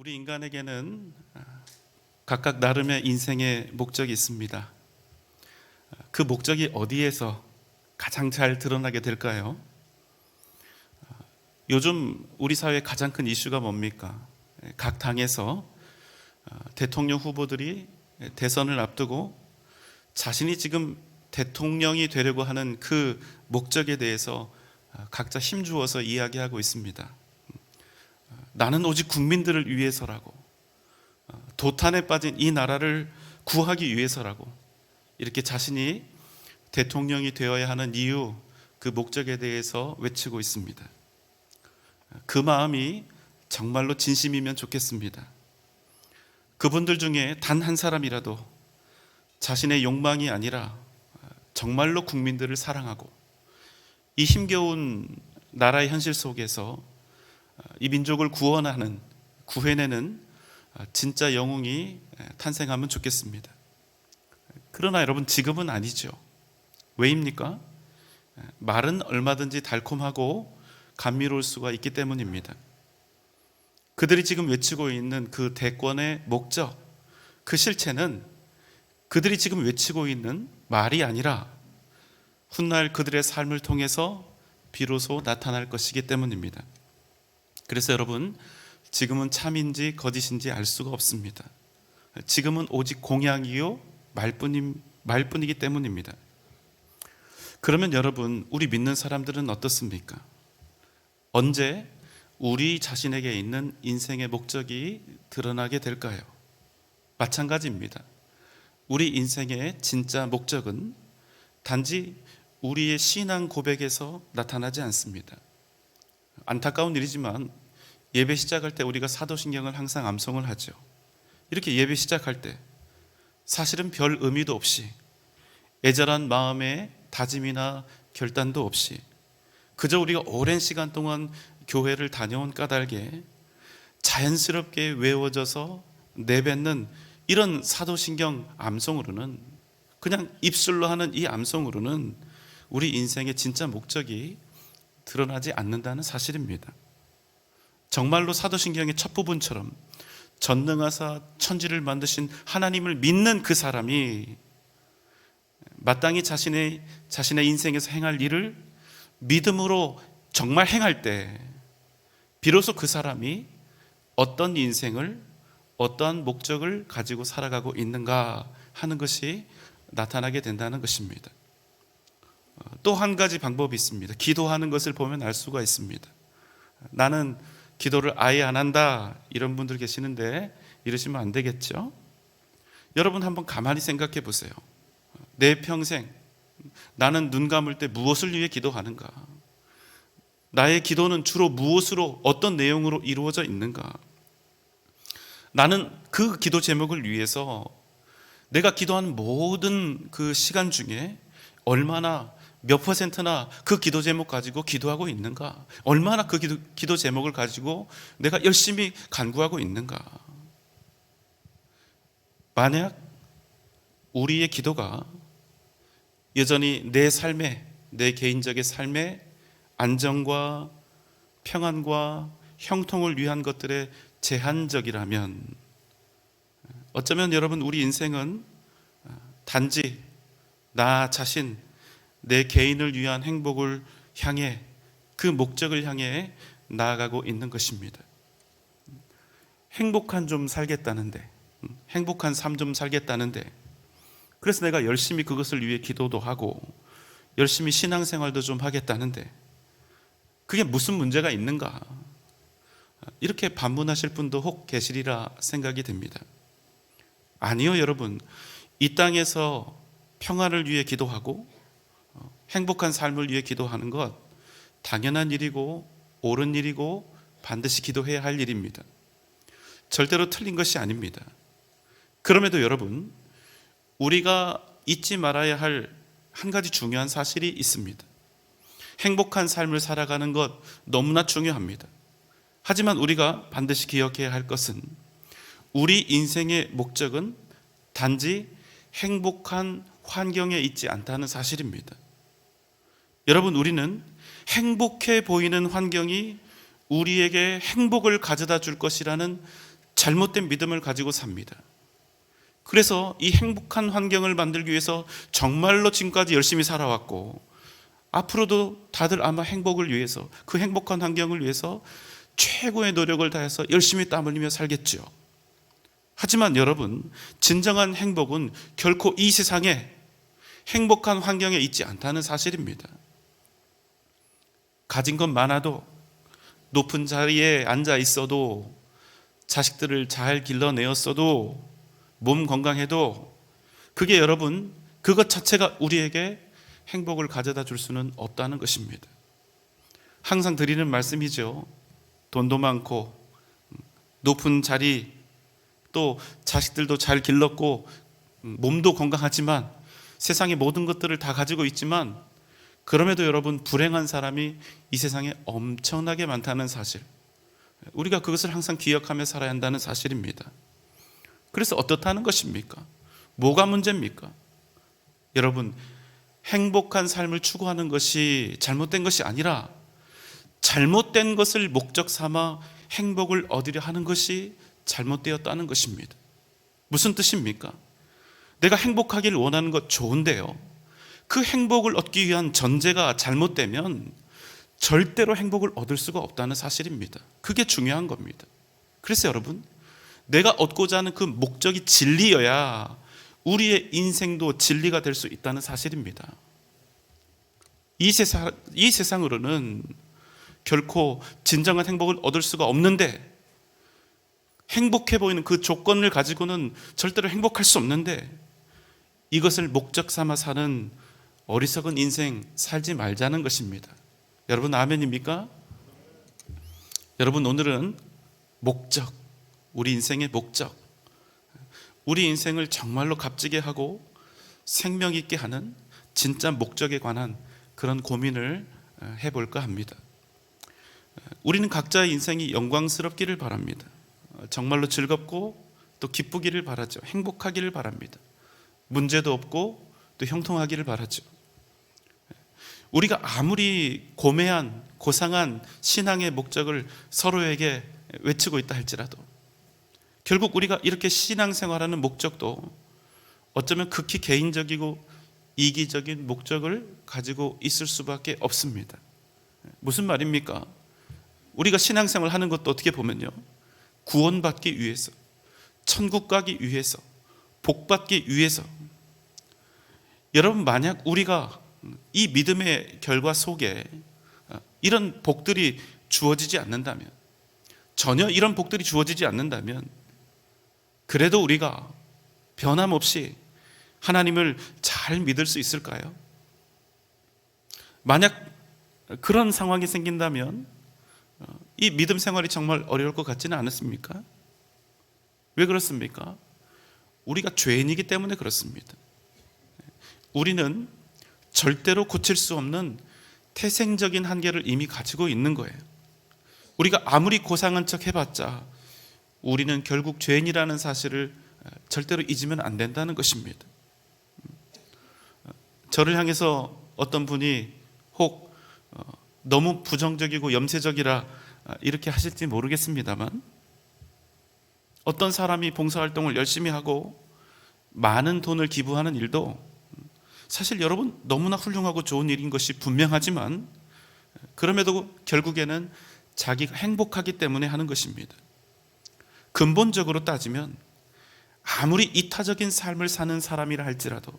우리 인간에게는 각각 나름의 인생의 목적이 있습니다. 그 목적이 어디에서 가장 잘 드러나게 될까요? 요즘 우리 사회의 가장 큰 이슈가 뭡니까? 각 당에서 대통령 후보들이 대선을 앞두고 자신이 지금 대통령이 되려고 하는 그 목적에 대해서 각자 힘주어서 이야기하고 있습니다. 나는 오직 국민들을 위해서라고, 도탄에 빠진 이 나라를 구하기 위해서라고, 이렇게 자신이 대통령이 되어야 하는 이유, 그 목적에 대해서 외치고 있습니다. 그 마음이 정말로 진심이면 좋겠습니다. 그분들 중에 단 한 사람이라도 자신의 욕망이 아니라 정말로 국민들을 사랑하고 이 힘겨운 나라의 현실 속에서 이 민족을 구해내는 진짜 영웅이 탄생하면 좋겠습니다. 그러나 여러분, 지금은 아니죠. 왜입니까? 말은 얼마든지 달콤하고 감미로울 수가 있기 때문입니다. 그들이 지금 외치고 있는 그 대권의 목적, 그 실체는 그들이 지금 외치고 있는 말이 아니라 훗날 그들의 삶을 통해서 비로소 나타날 것이기 때문입니다. 그래서 여러분, 지금은 참인지 거짓인지 알 수가 없습니다. 지금은 오직 공약이요 말뿐이기 때문입니다. 그러면 여러분, 우리 믿는 사람들은 어떻습니까? 언제 우리 자신에게 있는 인생의 목적이 드러나게 될까요? 마찬가지입니다. 우리 인생의 진짜 목적은 단지 우리의 신앙 고백에서 나타나지 않습니다. 안타까운 일이지만 예배 시작할 때 우리가 사도신경을 항상 암송을 하죠. 이렇게 예배 시작할 때 사실은 별 의미도 없이, 애절한 마음의 다짐이나 결단도 없이, 그저 우리가 오랜 시간 동안 교회를 다녀온 까닭에 자연스럽게 외워져서 내뱉는 이런 사도신경 암송으로는, 그냥 입술로 하는 이 암송으로는 우리 인생의 진짜 목적이 드러나지 않는다는 사실입니다. 정말로 사도신경의 첫 부분처럼 전능하사 천지를 만드신 하나님을 믿는 그 사람이 마땅히 자신의 인생에서 행할 일을 믿음으로 정말 행할 때 비로소 그 사람이 어떤 인생을, 어떠한 목적을 가지고 살아가고 있는가 하는 것이 나타나게 된다는 것입니다. 또 한 가지 방법이 있습니다. 기도하는 것을 보면 알 수가 있습니다. 나는 기도를 아예 안 한다, 이런 분들 계시는데 이러시면 안 되겠죠? 여러분, 한번 가만히 생각해 보세요. 내 평생 나는 눈 감을 때 무엇을 위해 기도하는가? 나의 기도는 주로 무엇으로, 어떤 내용으로 이루어져 있는가? 나는 그 기도 제목을 위해서 내가 기도하는 모든 그 시간 중에 얼마나, 몇 퍼센트나 그 기도 제목 가지고 기도하고 있는가? 얼마나 그 기도 제목을 가지고 내가 열심히 간구하고 있는가? 만약 우리의 기도가 여전히 내 삶에, 내 개인적인 삶에 안정과 평안과 형통을 위한 것들에 제한적이라면, 어쩌면 여러분, 우리 인생은 단지 나 자신, 내 개인을 위한 행복을 향해, 그 목적을 향해 나아가고 있는 것입니다. 행복한 좀 살겠다는데, 행복한 삶 좀 살겠다는데, 그래서 내가 열심히 그것을 위해 기도도 하고 열심히 신앙생활도 좀 하겠다는데 그게 무슨 문제가 있는가? 이렇게 반문하실 분도 혹 계시리라 생각이 됩니다. 아니요, 여러분, 이 땅에서 평안을 위해 기도하고 행복한 삶을 위해 기도하는 것 당연한 일이고 옳은 일이고 반드시 기도해야 할 일입니다. 절대로 틀린 것이 아닙니다. 그럼에도 여러분, 우리가 잊지 말아야 할 한 가지 중요한 사실이 있습니다. 행복한 삶을 살아가는 것 너무나 중요합니다. 하지만 우리가 반드시 기억해야 할 것은, 우리 인생의 목적은 단지 행복한 환경에 있지 않다는 사실입니다. 여러분, 우리는 행복해 보이는 환경이 우리에게 행복을 가져다 줄 것이라는 잘못된 믿음을 가지고 삽니다. 그래서 이 행복한 환경을 만들기 위해서 정말로 지금까지 열심히 살아왔고, 앞으로도 다들 아마 행복을 위해서, 그 행복한 환경을 위해서 최고의 노력을 다해서 열심히 땀 흘리며 살겠죠. 하지만 여러분, 진정한 행복은 결코 이 세상에 행복한 환경에 있지 않다는 사실입니다. 가진 것 많아도, 높은 자리에 앉아 있어도, 자식들을 잘 길러내었어도, 몸 건강해도, 그게 여러분, 그것 자체가 우리에게 행복을 가져다 줄 수는 없다는 것입니다. 항상 드리는 말씀이죠. 돈도 많고 높은 자리, 또 자식들도 잘 길렀고 몸도 건강하지만, 세상의 모든 것들을 다 가지고 있지만, 그럼에도 여러분, 불행한 사람이 이 세상에 엄청나게 많다는 사실, 우리가 그것을 항상 기억하며 살아야 한다는 사실입니다. 그래서 어떻다는 것입니까? 뭐가 문제입니까? 여러분, 행복한 삶을 추구하는 것이 잘못된 것이 아니라, 잘못된 것을 목적 삼아 행복을 얻으려 하는 것이 잘못되었다는 것입니다. 무슨 뜻입니까? 내가 행복하기를 원하는 것 좋은데요, 그 행복을 얻기 위한 전제가 잘못되면 절대로 행복을 얻을 수가 없다는 사실입니다. 그게 중요한 겁니다. 그래서 여러분, 내가 얻고자 하는 그 목적이 진리여야 우리의 인생도 진리가 될 수 있다는 사실입니다. 이 세상으로는 결코 진정한 행복을 얻을 수가 없는데, 행복해 보이는 그 조건을 가지고는 절대로 행복할 수 없는데, 이것을 목적 삼아 사는 어리석은 인생 살지 말자는 것입니다. 여러분, 아멘입니까? 여러분, 오늘은 목적, 우리 인생의 목적, 우리 인생을 정말로 값지게 하고 생명 있게 하는 진짜 목적에 관한 그런 고민을 해볼까 합니다. 우리는 각자의 인생이 영광스럽기를 바랍니다. 정말로 즐겁고 또 기쁘기를 바라죠. 행복하기를 바랍니다. 문제도 없고 또 형통하기를 바라죠. 우리가 아무리 고매한 고상한 신앙의 목적을 서로에게 외치고 있다 할지라도, 결국 우리가 이렇게 신앙생활하는 목적도 어쩌면 극히 개인적이고 이기적인 목적을 가지고 있을 수밖에 없습니다. 무슨 말입니까? 우리가 신앙생활 하는 것도 어떻게 보면요, 구원받기 위해서, 천국 가기 위해서, 복받기 위해서. 여러분, 만약 우리가 이 믿음의 결과 속에 이런 복들이 주어지지 않는다면, 전혀 이런 복들이 주어지지 않는다면, 그래도 우리가 변함없이 하나님을 잘 믿을 수 있을까요? 만약 그런 상황이 생긴다면 이 믿음 생활이 정말 어려울 것 같지는 않습니까? 왜 그렇습니까? 우리가 죄인이기 때문에 그렇습니다. 우리는 절대로 고칠 수 없는 태생적인 한계를 이미 가지고 있는 거예요. 우리가 아무리 고상한 척 해봤자 우리는 결국 죄인이라는 사실을 절대로 잊으면 안 된다는 것입니다. 저를 향해서 어떤 분이 혹 너무 부정적이고 염세적이라 이렇게 하실지 모르겠습니다만, 어떤 사람이 봉사활동을 열심히 하고 많은 돈을 기부하는 일도 사실 여러분 너무나 훌륭하고 좋은 일인 것이 분명하지만, 그럼에도 결국에는 자기가 행복하기 때문에 하는 것입니다. 근본적으로 따지면 아무리 이타적인 삶을 사는 사람이라 할지라도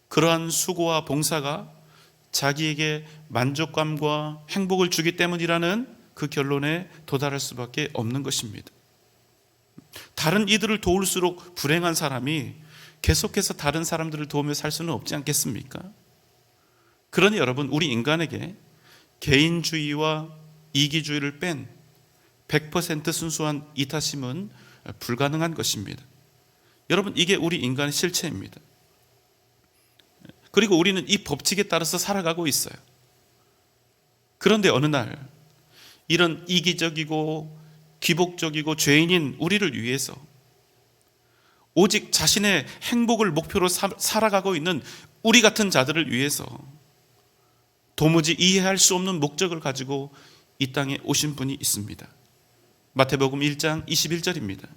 그러한 수고와 봉사가 자기에게 만족감과 행복을 주기 때문이라는 그 결론에 도달할 수밖에 없는 것입니다. 다른 이들을 도울수록 불행한 사람이 계속해서 다른 사람들을 도우며 살 수는 없지 않겠습니까? 그러니 여러분, 우리 인간에게 개인주의와 이기주의를 뺀 100% 순수한 이타심은 불가능한 것입니다. 여러분, 이게 우리 인간의 실체입니다. 그리고 우리는 이 법칙에 따라서 살아가고 있어요. 그런데 어느 날 이런 이기적이고 기복적이고 죄인인 우리를 위해서, 오직 자신의 행복을 목표로 살아가고 있는 우리 같은 자들을 위해서 도무지 이해할 수 없는 목적을 가지고 이 땅에 오신 분이 있습니다. 마태복음 1장 21절입니다.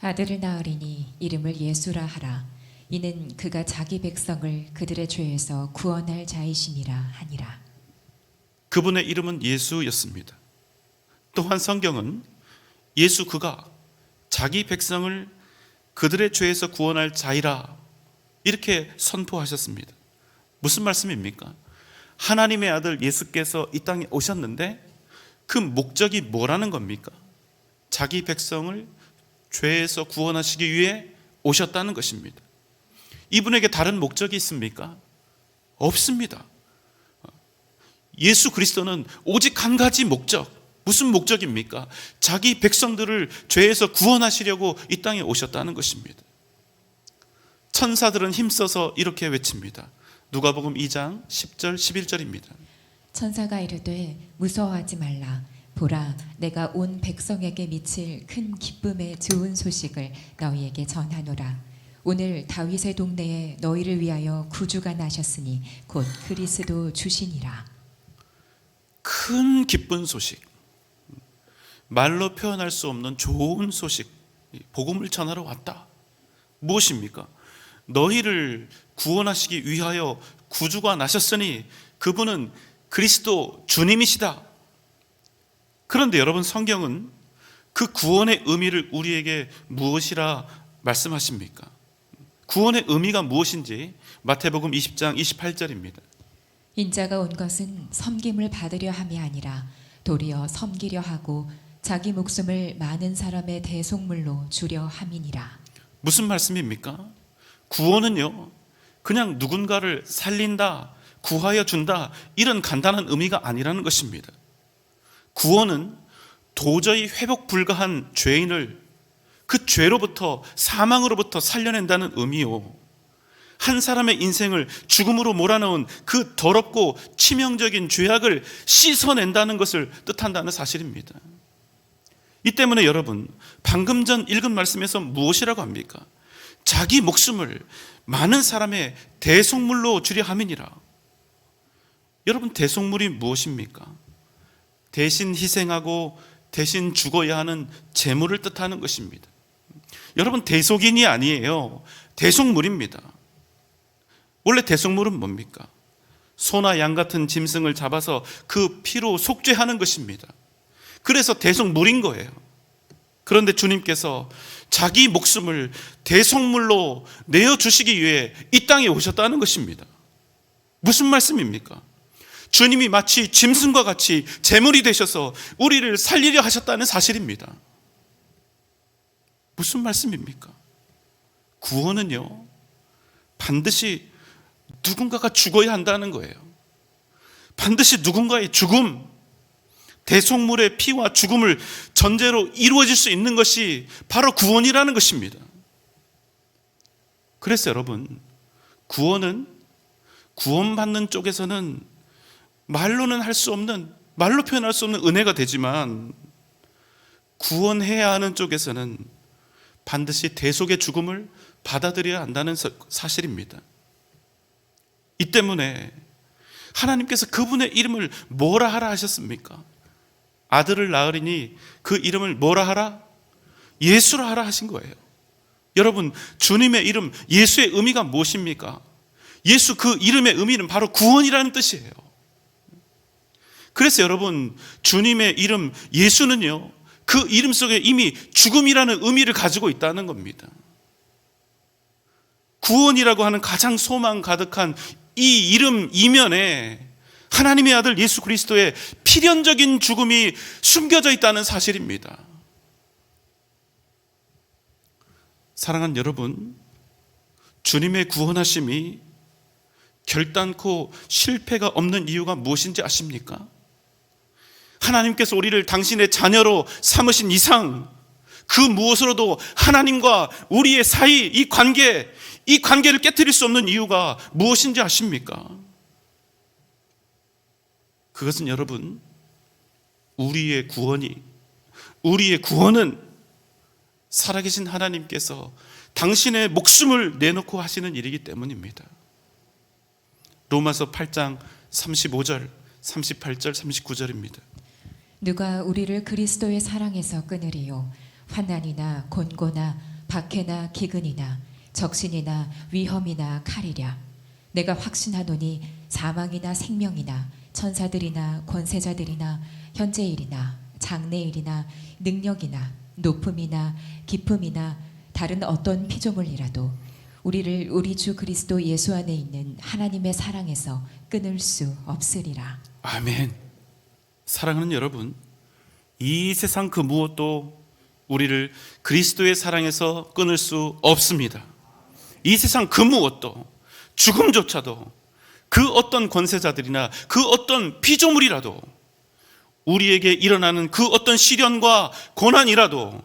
아들을 낳으리니 이름을 예수라 하라. 이는 그가 자기 백성을 그들의 죄에서 구원할 자이심이라 하니라. 그분의 이름은 예수였습니다. 또한 성경은 예수 그가 자기 백성을 그들의 죄에서 구원할 자이라 이렇게 선포하셨습니다. 무슨 말씀입니까? 하나님의 아들 예수께서 이 땅에 오셨는데 그 목적이 뭐라는 겁니까? 자기 백성을 죄에서 구원하시기 위해 오셨다는 것입니다. 이분에게 다른 목적이 있습니까? 없습니다. 예수 그리스도는 오직 한 가지 목적, 무슨 목적입니까? 자기 백성들을 죄에서 구원하시려고 이 땅에 오셨다는 것입니다. 천사들은 힘써서 이렇게 외칩니다. 누가복음 2장 10절 11절입니다. 천사가 이르되 무서워하지 말라. 보라, 내가 온 백성에게 미칠 큰 기쁨의 좋은 소식을 너희에게 전하노라. 오늘 다윗의 동네에 너희를 위하여 구주가 나셨으니 곧 그리스도 주시니라. 큰 기쁜 소식, 말로 표현할 수 없는 좋은 소식, 복음을 전하러 왔다. 무엇입니까? 너희를 구원하시기 위하여 구주가 나셨으니 그분은 그리스도 주님이시다. 그런데 여러분, 성경은 그 구원의 의미를 우리에게 무엇이라 말씀하십니까? 구원의 의미가 무엇인지 마태복음 20장 28절입니다. 인자가 온 것은 섬김을 받으려 함이 아니라 도리어 섬기려 하고 자기 목숨을 많은 사람의 대속물로 주려 함이니라. 무슨 말씀입니까? 구원은요, 그냥 누군가를 살린다, 구하여 준다, 이런 간단한 의미가 아니라는 것입니다. 구원은 도저히 회복 불가한 죄인을 그 죄로부터, 사망으로부터 살려낸다는 의미요, 한 사람의 인생을 죽음으로 몰아넣은 그 더럽고 치명적인 죄악을 씻어낸다는 것을 뜻한다는 사실입니다. 이 때문에 여러분, 방금 전 읽은 말씀에서 무엇이라고 합니까? 자기 목숨을 많은 사람의 대속물로 주려 함이니라. 여러분, 대속물이 무엇입니까? 대신 희생하고 대신 죽어야 하는 제물을 뜻하는 것입니다. 여러분, 대속인이 아니에요. 대속물입니다. 원래 대속물은 뭡니까? 소나 양 같은 짐승을 잡아서 그 피로 속죄하는 것입니다. 그래서 대속물인 거예요. 그런데 주님께서 자기 목숨을 대속물로 내어주시기 위해 이 땅에 오셨다는 것입니다. 무슨 말씀입니까? 주님이 마치 짐승과 같이 제물이 되셔서 우리를 살리려 하셨다는 사실입니다. 무슨 말씀입니까? 구원은요, 반드시 누군가가 죽어야 한다는 거예요. 반드시 누군가의 죽음, 대속물의 피와 죽음을 전제로 이루어질 수 있는 것이 바로 구원이라는 것입니다. 그래서 여러분, 구원은 구원받는 쪽에서는 말로는 할 수 없는, 말로 표현할 수 없는 은혜가 되지만, 구원해야 하는 쪽에서는 반드시 대속의 죽음을 받아들여야 한다는 사실입니다. 이 때문에 하나님께서 그분의 이름을 뭐라 하라 하셨습니까? 아들을 낳으리니 그 이름을 뭐라 하라? 예수라 하라 하신 거예요. 여러분, 주님의 이름 예수의 의미가 무엇입니까? 예수 그 이름의 의미는 바로 구원이라는 뜻이에요. 그래서 여러분, 주님의 이름 예수는요, 그 이름 속에 이미 죽음이라는 의미를 가지고 있다는 겁니다. 구원이라고 하는 가장 소망 가득한 이 이름 이면에 하나님의 아들 예수 그리스도의 필연적인 죽음이 숨겨져 있다는 사실입니다. 사랑하는 여러분, 주님의 구원하심이 결단코 실패가 없는 이유가 무엇인지 아십니까? 하나님께서 우리를 당신의 자녀로 삼으신 이상 그 무엇으로도 하나님과 우리의 사이 이 관계를 깨트릴 수 없는 이유가 무엇인지 아십니까? 그것은 여러분, 우리의 구원은 살아계신 하나님께서 당신의 목숨을 내놓고 하시는 일이기 때문입니다. 로마서 8장 35절, 38절, 39절입니다. 누가 우리를 그리스도의 사랑에서 끊으리요? 환난이나 곤고나 박해나 기근이나 적신이나 위험이나 칼이랴. 내가 확신하노니 사망이나 생명이나 천사들이나 권세자들이나 현재일이나 장래일이나 능력이나 높음이나 깊음이나 다른 어떤 피조물이라도 우리를 우리 주 그리스도 예수 안에 있는 하나님의 사랑에서 끊을 수 없으리라. 아멘. 사랑하는 여러분, 이 세상 그 무엇도 우리를 그리스도의 사랑에서 끊을 수 없습니다. 이 세상 그 무엇도, 죽음조차도, 그 어떤 권세자들이나 그 어떤 피조물이라도, 우리에게 일어나는 그 어떤 시련과 고난이라도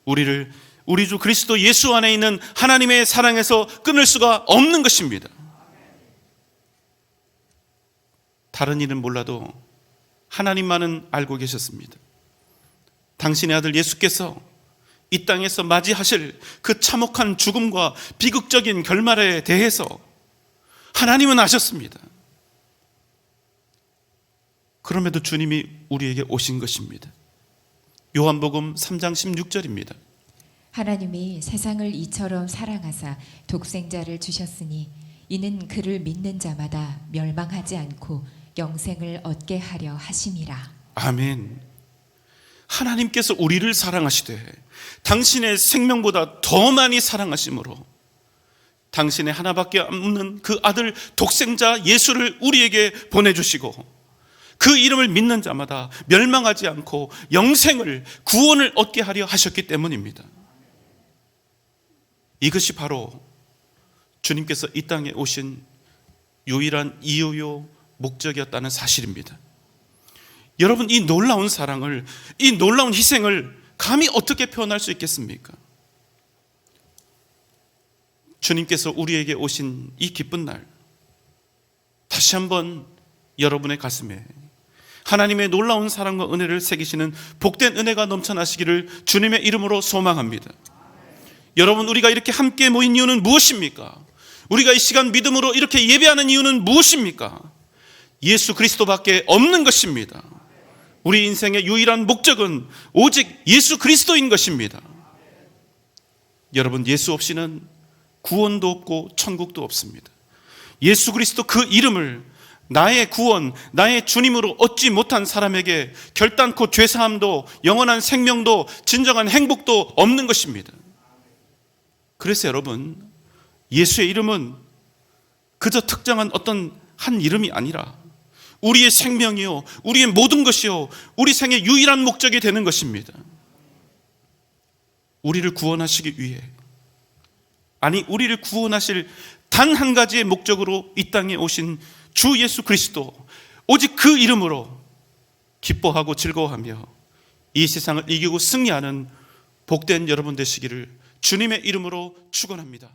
우리를 우리 주 그리스도 예수 안에 있는 하나님의 사랑에서 끊을 수가 없는 것입니다. 다른 일은 몰라도 하나님만은 알고 계셨습니다. 당신의 아들 예수께서 이 땅에서 맞이하실 그 참혹한 죽음과 비극적인 결말에 대해서 하나님은 아셨습니다. 그럼에도 주님이 우리에게 오신 것입니다. 요한복음 3장 16절입니다. 하나님이 세상을 이처럼 사랑하사 독생자를 주셨으니 이는 그를 믿는 자마다 멸망하지 않고 영생을 얻게 하려 하심이라. 아멘. 하나님께서 우리를 사랑하시되 당신의 생명보다 더 많이 사랑하심으로 당신의 하나밖에 없는 그 아들 독생자 예수를 우리에게 보내주시고 그 이름을 믿는 자마다 멸망하지 않고 영생을, 구원을 얻게 하려 하셨기 때문입니다. 이것이 바로 주님께서 이 땅에 오신 유일한 이유요 목적이었다는 사실입니다. 여러분, 이 놀라운 사랑을, 이 놀라운 희생을 감히 어떻게 표현할 수 있겠습니까? 주님께서 우리에게 오신 이 기쁜 날, 다시 한번 여러분의 가슴에 하나님의 놀라운 사랑과 은혜를 새기시는 복된 은혜가 넘쳐나시기를 주님의 이름으로 소망합니다. 여러분, 우리가 이렇게 함께 모인 이유는 무엇입니까? 우리가 이 시간 믿음으로 이렇게 예배하는 이유는 무엇입니까? 예수 그리스도밖에 없는 것입니다. 우리 인생의 유일한 목적은 오직 예수 그리스도인 것입니다. 여러분, 예수 없이는 구원도 없고 천국도 없습니다. 예수 그리스도 그 이름을 나의 구원, 나의 주님으로 얻지 못한 사람에게 결단코 죄사함도, 영원한 생명도, 진정한 행복도 없는 것입니다. 그래서 여러분, 예수의 이름은 그저 특정한 어떤 한 이름이 아니라 우리의 생명이요, 우리의 모든 것이요, 우리 생의 유일한 목적이 되는 것입니다. 우리를 구원하시기 위해, 아니 우리를 구원하실 단 한 가지의 목적으로 이 땅에 오신 주 예수 그리스도, 오직 그 이름으로 기뻐하고 즐거워하며 이 세상을 이기고 승리하는 복된 여러분 되시기를 주님의 이름으로 축원합니다.